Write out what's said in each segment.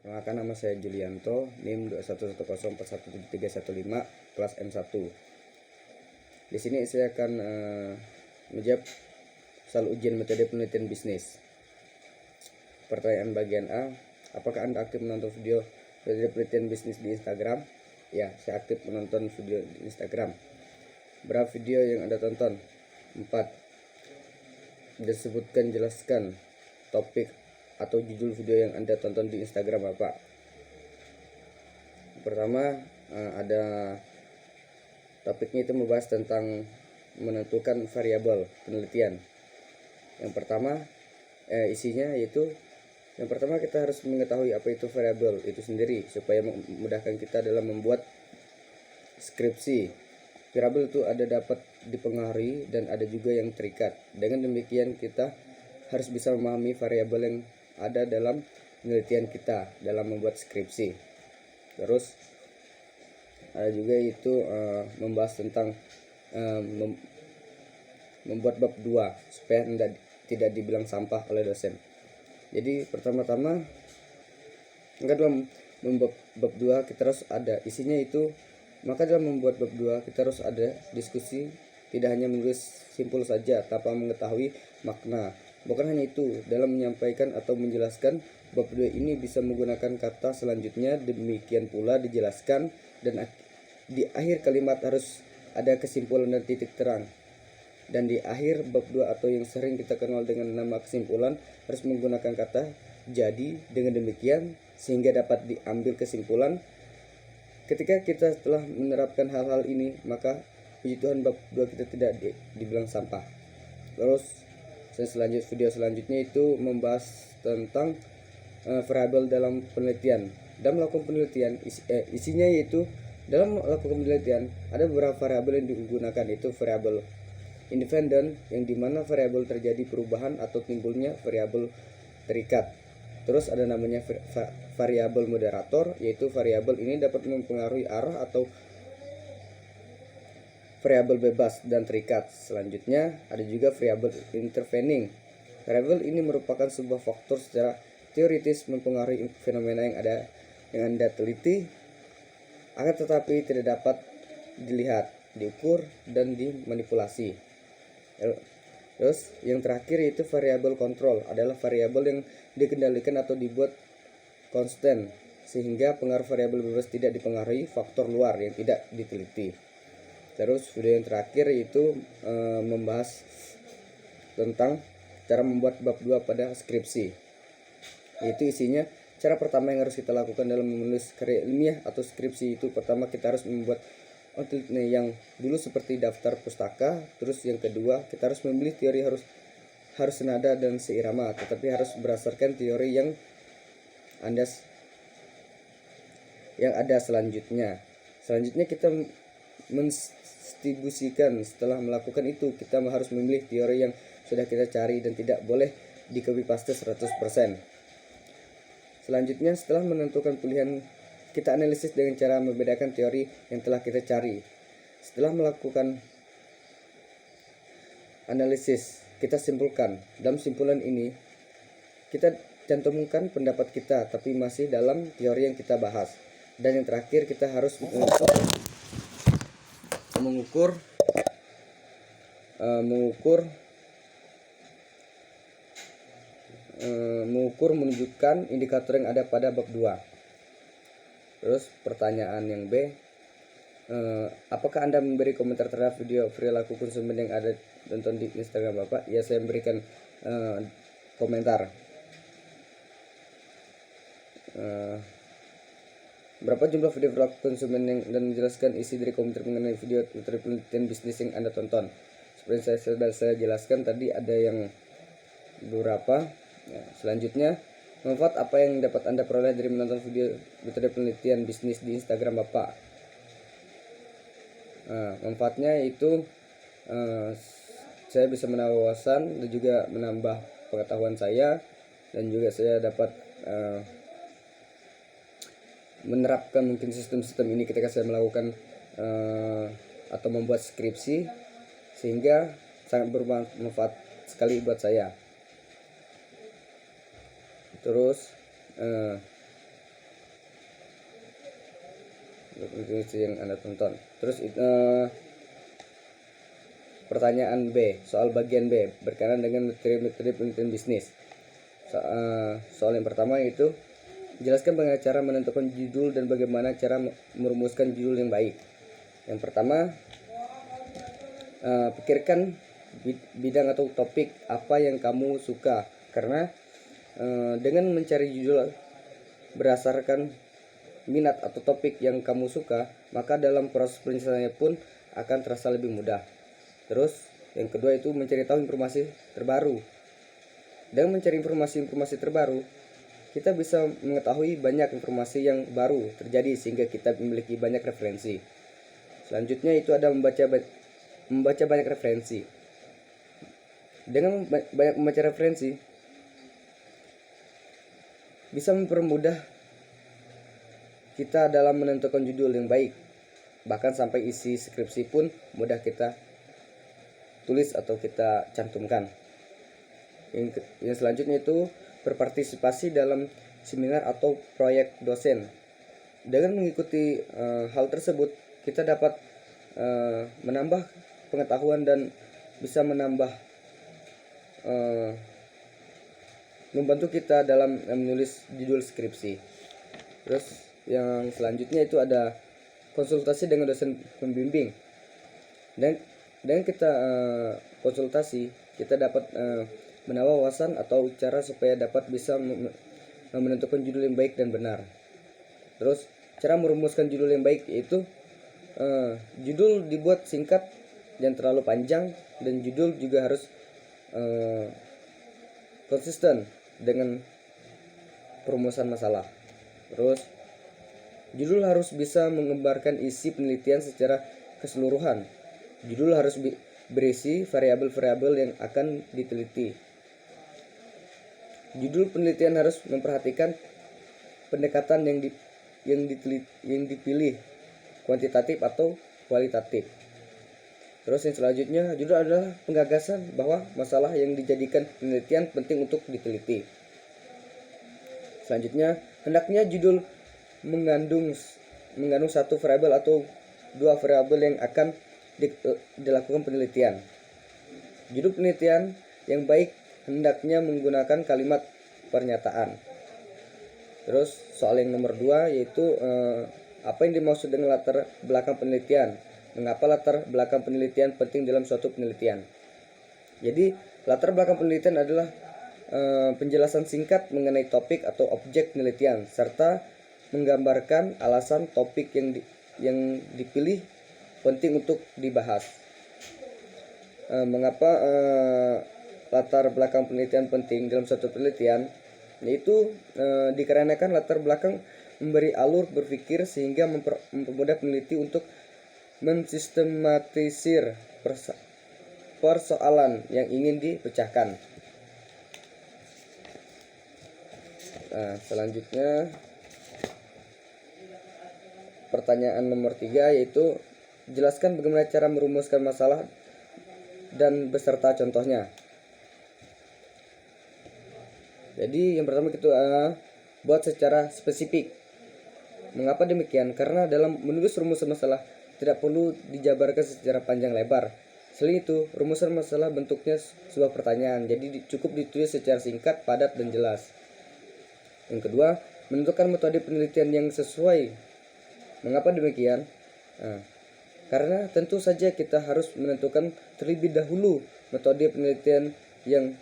Perkenalkan, nama saya Julianto, NIM 2110417315, kelas M1. Di sini saya akan menjawab soal ujian metode penelitian bisnis. Pertanyaan bagian A, apakah Anda aktif menonton video metode penelitian bisnis di Instagram? Ya, saya aktif menonton video di Instagram. Berapa video yang Anda tonton? 4. Disebutkan, jelaskan topik atau judul video yang Anda tonton di Instagram apa? Pertama, ada topiknya itu membahas tentang menentukan variabel penelitian. Yang pertama, isinya yaitu yang pertama kita harus mengetahui apa itu variabel itu sendiri supaya memudahkan kita dalam membuat skripsi. Variabel itu ada dapat dipengaruhi dan ada juga yang terikat. Dengan demikian kita harus bisa memahami variabel yang ada dalam penelitian kita dalam membuat skripsi. Terus ada juga itu membahas tentang membuat bab 2 supaya tidak dibilang sampah oleh dosen. Jadi pertama-tama dalam membuat bab 2 kita harus ada isinya itu, maka dalam membuat bab 2 kita harus ada diskusi, tidak hanya menulis simpul saja tanpa mengetahui makna. Bukan hanya itu, dalam menyampaikan atau menjelaskan bab 2 ini bisa menggunakan kata selanjutnya, demikian pula dijelaskan, dan di akhir kalimat harus ada kesimpulan dan titik terang. Dan di akhir bab 2 atau yang sering kita kenal dengan nama kesimpulan harus menggunakan kata jadi. Dengan demikian sehingga dapat diambil kesimpulan. Ketika kita telah menerapkan hal-hal ini, maka puji Tuhan bab 2 kita tidak dibilang sampah. Terus video selanjutnya itu membahas tentang variabel dalam penelitian. Dalam melakukan penelitian isinya yaitu dalam melakukan penelitian ada beberapa variabel yang digunakan, itu variabel independen yang dimana variabel terjadi perubahan atau timbulnya variabel terikat. Terus ada namanya variabel moderator, yaitu variabel ini dapat mempengaruhi arah atau variabel bebas dan terikat. Selanjutnya ada juga variabel intervening. Variabel ini merupakan sebuah faktor secara teoritis mempengaruhi fenomena yang Anda teliti, akan tetapi tidak dapat dilihat, diukur, dan dimanipulasi. Terus yang terakhir yaitu variabel kontrol, adalah variabel yang dikendalikan atau dibuat konstan sehingga pengaruh variabel bebas tidak dipengaruhi faktor luar yang tidak diteliti. Terus video yang terakhir yaitu membahas tentang cara membuat bab 2 pada skripsi. Yaitu isinya, cara pertama yang harus kita lakukan dalam menulis karya ilmiah atau skripsi itu, pertama kita harus membuat outline yang dulu seperti daftar pustaka. Terus yang kedua, kita harus memilih teori harus senada dan seirama, tetapi harus berdasarkan teori yang ada selanjutnya. Selanjutnya kita mendistribusikan. Setelah melakukan itu, kita harus memilih teori yang sudah kita cari dan tidak boleh di copy paste 100%. Selanjutnya, setelah menentukan pilihan, kita analisis dengan cara membedakan teori yang telah kita cari. Setelah melakukan analisis, kita simpulkan. Dalam simpulan ini kita cantumkan pendapat kita, tapi masih dalam teori yang kita bahas. Dan yang terakhir, kita harus mengukur menunjukkan indikator yang ada pada bab 2. Terus pertanyaan yang B, apakah Anda memberi komentar terhadap video perilaku konsumen yang ada tonton di Instagram Bapak? Ya, saya memberikan komentar. Berapa jumlah video perilaku konsumen dan menjelaskan isi dari komentar mengenai video penelitian bisnis yang Anda tonton. Seperti saya jelaskan tadi, ada yang beberapa. Selanjutnya, manfaat apa yang dapat Anda peroleh dari menonton video metode penelitian bisnis di Instagram Bapak? Manfaatnya itu saya bisa menambah wawasan dan juga menambah pengetahuan saya, dan juga saya dapat menerapkan mungkin sistem-sistem ini ketika saya melakukan atau membuat skripsi, sehingga sangat bermanfaat sekali buat saya. Terus yang Anda tonton. Terus pertanyaan B, soal bagian B berkenaan dengan metode penelitian bisnis. Soal yang pertama yaitu jelaskan bagaimana cara menentukan judul dan bagaimana cara merumuskan judul yang baik. Yang pertama, pikirkan bidang atau topik apa yang kamu suka, karena dengan mencari judul berdasarkan minat atau topik yang kamu suka, maka dalam proses penyelesaiannya pun akan terasa lebih mudah. Terus yang kedua itu mencari tahu informasi terbaru. Dengan mencari informasi terbaru, kita bisa mengetahui banyak informasi yang baru terjadi sehingga kita memiliki banyak referensi. Selanjutnya itu ada membaca banyak referensi. Dengan banyak membaca referensi bisa mempermudah kita dalam menentukan judul yang baik. Bahkan sampai isi skripsi pun mudah kita tulis atau kita cantumkan. Yang selanjutnya itu berpartisipasi dalam seminar atau proyek dosen. Dengan mengikuti hal tersebut, kita dapat menambah pengetahuan dan bisa membantu kita dalam menulis judul skripsi. Terus yang selanjutnya itu ada konsultasi dengan dosen pembimbing. Dan dengan kita konsultasi, kita dapat menambah wawasan atau cara supaya dapat bisa menentukan judul yang baik dan benar. Terus cara merumuskan judul yang baik yaitu judul dibuat singkat, jangan terlalu panjang, dan judul juga harus konsisten dengan perumusan masalah. Terus judul harus bisa menggambarkan isi penelitian secara keseluruhan. Judul harus berisi variabel-variabel yang akan diteliti. Judul penelitian harus memperhatikan pendekatan yang dipilih, kuantitatif atau kualitatif. Terus yang selanjutnya, judul adalah penggagasan bahwa masalah yang dijadikan penelitian penting untuk diteliti. Selanjutnya, hendaknya judul mengandung satu variabel atau dua variabel yang akan dilakukan penelitian. Judul penelitian yang baik hendaknya menggunakan kalimat pernyataan. Terus soal yang nomor 2 yaitu apa yang dimaksud dengan latar belakang penelitian. Mengapa latar belakang penelitian penting dalam suatu penelitian? Jadi latar belakang penelitian adalah penjelasan singkat mengenai topik atau objek penelitian serta menggambarkan alasan topik yang dipilih penting untuk dibahas. Mengapa latar belakang penelitian penting dalam suatu penelitian? Yaitu dikarenakan latar belakang memberi alur berpikir sehingga mempermudah peneliti untuk mensistematisir persoalan yang ingin dipecahkan. Selanjutnya pertanyaan nomor 3 yaitu jelaskan bagaimana cara merumuskan masalah dan beserta contohnya. Jadi yang pertama kita buat secara spesifik. Mengapa demikian? Karena dalam menulis rumusan masalah tidak perlu dijabarkan secara panjang lebar. Selain itu, rumusan masalah bentuknya sebuah pertanyaan, jadi cukup ditulis secara singkat, padat, dan jelas. Yang kedua, menentukan metode penelitian yang sesuai. Mengapa demikian? Karena tentu saja kita harus menentukan terlebih dahulu metode penelitian yang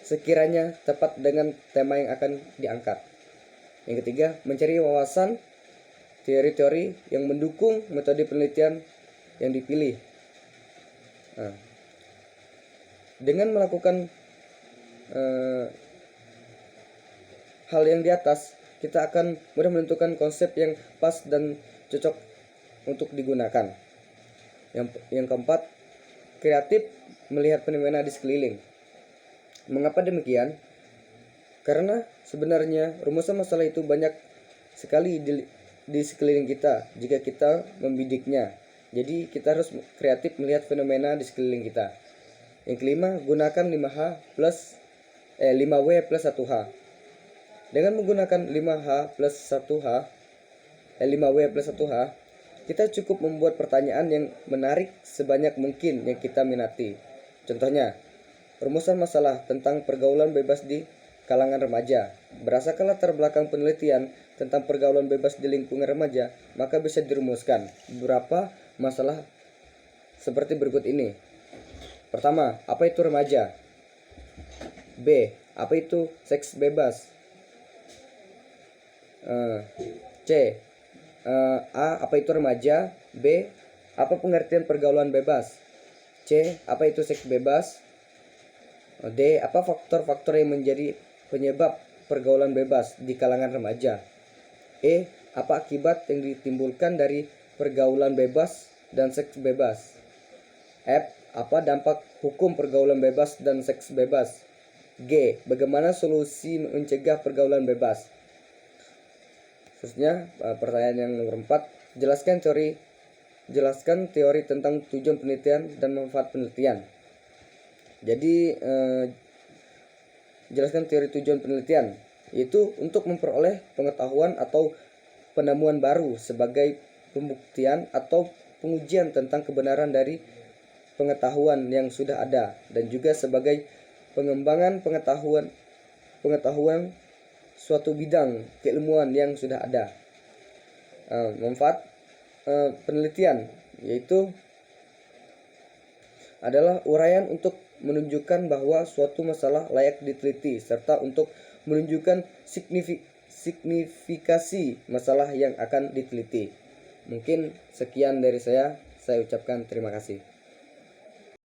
sekiranya tepat dengan tema yang akan diangkat. Yang ketiga, mencari wawasan teori-teori yang mendukung metode penelitian yang dipilih. Dengan melakukan hal yang di atas, kita akan mudah menentukan konsep yang pas dan cocok untuk digunakan. Yang keempat, kreatif melihat fenomena di sekeliling. Mengapa demikian? Karena sebenarnya rumusan masalah itu banyak sekali di sekeliling kita jika kita membidiknya. Jadi kita harus kreatif melihat fenomena di sekeliling kita. Yang kelima, gunakan 5W plus 1H. Dengan menggunakan 5H plus 1H, L5W plus 1H, kita cukup membuat pertanyaan yang menarik sebanyak mungkin yang kita minati. Contohnya, rumusan masalah tentang pergaulan bebas di kalangan remaja. Berdasarkan latar belakang penelitian tentang pergaulan bebas di lingkungan remaja, maka bisa dirumuskan beberapa masalah seperti berikut ini. Pertama, apa itu remaja? B, apa itu seks bebas? C, A, apa itu remaja? B, apa pengertian pergaulan bebas? C, apa itu seks bebas? D, apa faktor-faktor yang menjadi penyebab pergaulan bebas di kalangan remaja? E, apa akibat yang ditimbulkan dari pergaulan bebas dan seks bebas? F, apa dampak hukum pergaulan bebas dan seks bebas? G, bagaimana solusi mencegah pergaulan bebas? Seterusnya, pertanyaan yang nomor 4, jelaskan teori tentang tujuan penelitian dan manfaat penelitian. Jadi, jelaskan teori tujuan penelitian, yaitu untuk memperoleh pengetahuan atau penemuan baru sebagai pembuktian atau pengujian tentang kebenaran dari pengetahuan yang sudah ada, dan juga sebagai pengembangan pengetahuan suatu bidang keilmuan yang sudah ada. Manfaat penelitian yaitu adalah uraian untuk menunjukkan bahwa suatu masalah layak diteliti, serta untuk menunjukkan signifikasi masalah yang akan diteliti. Mungkin sekian dari saya ucapkan terima kasih.